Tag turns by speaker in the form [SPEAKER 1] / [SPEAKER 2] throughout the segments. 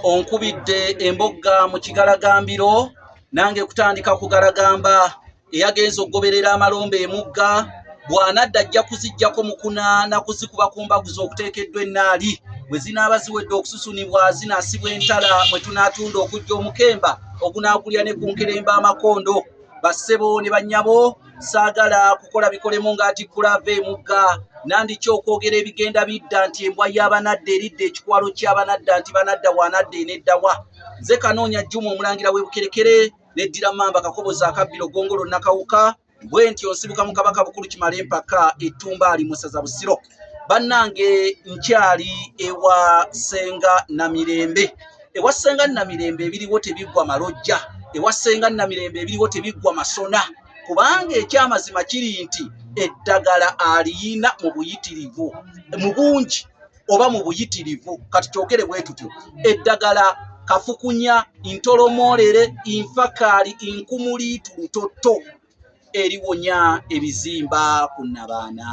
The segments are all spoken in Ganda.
[SPEAKER 1] onkubidde embogga mu kigalagambiro nange kutandika kugalagamba eyagenza okugoberera amalombe emugga bw'anadda ajja kuziggyako mukuna na kuzikuba ku mbaguzi okuteekeddwa ennaali bwe zinaaba ziwedde okususunibwa zinaasibwa entala mwe tunaatunda okujja omukemba ogunaagulya ne ku nkeremba amakondo bassebo ne bannyabo saagala kukola bikolemu ng'atikkula ava emugga nandiki okwogera ebigenda bidda nti embwa y'abanadda eridde ekikwalo ky'abanadda nti banadda wanadda eneddawa nze Kanoonya Juma omulangira w'Ebukerekere neddira Mamba Kakobozi akabbiro Gongolo Nakawuka bwe ntyo nsibuka mu Kabaka Bukulu Kimala empaka Ettumbaali mu ssaza Busiro bannange nkyali ewa Ssenga Namirembe ewa Ssenga Namirembe ebiriwo tebiggwa malojja ewa Ssenga Namirembe ebiriwo tebiggwa masona kubanga ekyamazima kiri nti eddagala aliyina mu buyitirivu mu bungi oba mu buyitirivu kati kyogere bwe tutyo eddagala kafukunya intolomolere infakali inkumuliitu lutoto eriwonya ebizimba kunnabaana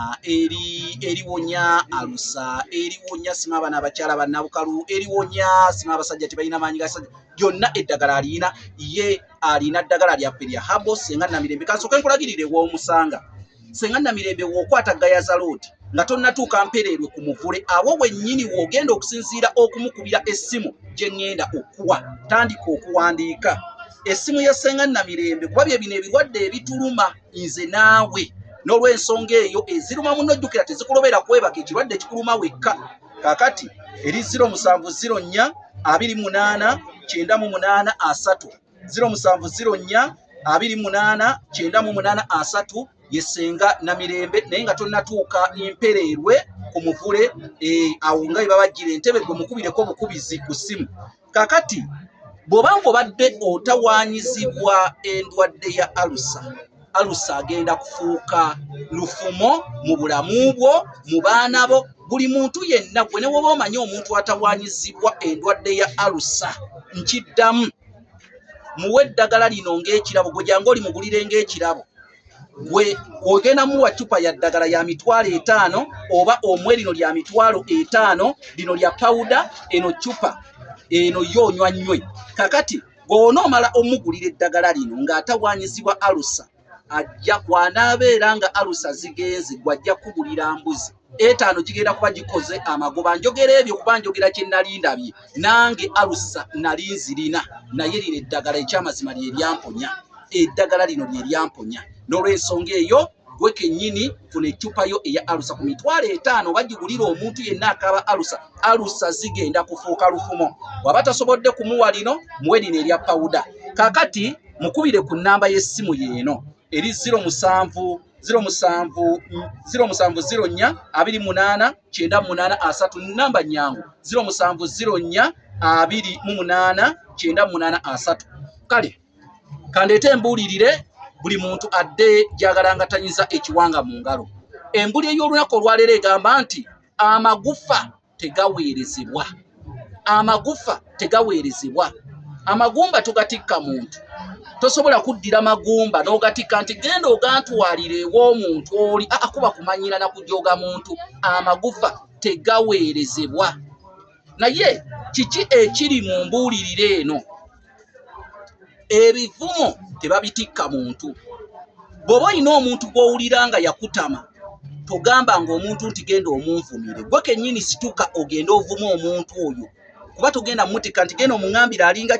[SPEAKER 1] eriwonya alusa eriwonya sima abaana abakyala bannabukalu eriwonya sima abasajja tebalina maanyi gasajja byonna eddagala alina ye alina ddagala lyaffe lya habo Ssenga Namirembe kasooke nkulagirire w'omusanga Ssenga Namirembe w'okwata gayaza loodi nga tonnatuuka mpererwe ku muvule awo wennyini w'ogenda okusinziira okumukubira essimu gye ŋŋenda okuwa tandika okuwandiika essimu ya Ssenga Namirembe kuba bye bino ebirwadde ebituluma nze naawe n'olw'ensonga eyo eziruma munnojjukira tezikulobera kwebaka ekirwadde kikuluma wekka kaakati eri 0704 28 98 3 0704 28 98 3 ye Ssenga Namirembe naye nga tonnatuuka impererwe ku muvule awo nga babajjira entebe gwe mukubireko bukubizi ku ssimu kakati bw'obanga obadde otawaanyizibwa endwadde ya alusa agenda kufuuka lufumo mu bulamu bwo mu baana bo buli muntu yenna gwe ne woba omanyi omuntu atawaanyizibwa endwadde ya alusa nkiddamu muwe eddagala lino ng'ekirabo gwe jangu olimugulire ng'ekirabo gwe ogenda muwa cupa ya ddagala ya $5 oba omwe lino lya $5 lino lya pawuda eno cupa eno yonywa nnywe kakati bw'onoomala omugulira eddagala lino ng'atawaanyizibwa alusa ajja kwanaabeera nga alusa zigenze gwajja kugulira mbuzi 5 gigenda kuba gikoze amagoba njogera ebyo kuba njogera kye nali ndabye nange alusa nali nzirina naye lino eddagala ekyamazima lye lyamponya eddagala lino lye lyamponya n'olw'ensonga eyo gwe kennyini funa eccupa yo eya alusa ku $5 bagigulira omuntu yenna akaaba alusa zigenda kufuuka lufumo waba tasobodde kumuwa lino muwe lino erya pawuda kaakati mukubire ku nnamba y'essimu yeeno eri 0704 28 98 namba nnyangu 0704 28 98 kale kandeete embuulirire buli muntu adde gyagalangatanyiza ekiwanga mu ngalo embuli ey'olunaku olwaleero egamba nti amagufa tegaweerezebwa amagumba tugatikka muntu tosobola kuddira magumba n'ogatikka nti genda ogantwalire ew'omuntu oli akuba kumanyira na kujooga muntu amagufa tegaweerezebwa naye kiki ekiri mu mbuulirire eno ebivumo tebabitikka muntu bw'oba olina omuntu gw'owulira nga yakutama togamba ng'omuntu nti genda omunvumire gwe kennyini situka ogenda ovuma omuntu oyo kuba togenda mutika nti genda omuŋambire alinga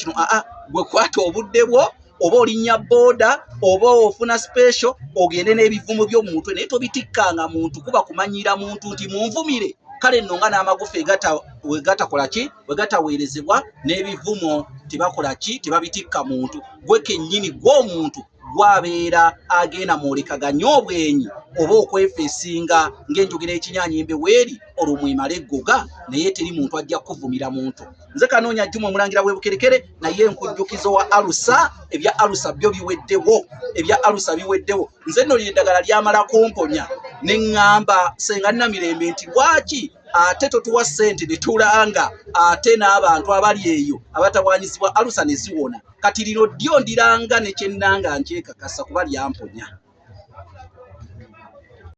[SPEAKER 1] kino gwe kwata obudde bwo oba olinnya booda oba ofuna special ogende n'ebivumo by'omuntu naye tobitikkanga muntu kuba kumanyira muntu nti munvumire kale nno nga n'amagufa wegataweerezebwa n'ebivumo tebabitikka muntu gwe kennyini gw'omuntu gwabeera agenda mwolekaganya obwenyi oba okwefeesinga ng'enjogera y'ekinyanyimbe weeri olwo mwemala eggoga naye teri muntu ajja kuvumira muntu nze Kanoonya Juma omulangira w'Ebukerekere naye nkujjukizo wa alusa ebya alusa byo biweddewo nze nno lino eddagala lyamala kumponya ne ŋŋamba Ssenga Namirembe nti lwaki ate totuwa ssente ne tulanga ate n'abantu abali eyo abatawaanyizibwa alusa ne ziwona kati lino ddyo ndiranga ne kyennanga nkyekakasa kuba lyamponya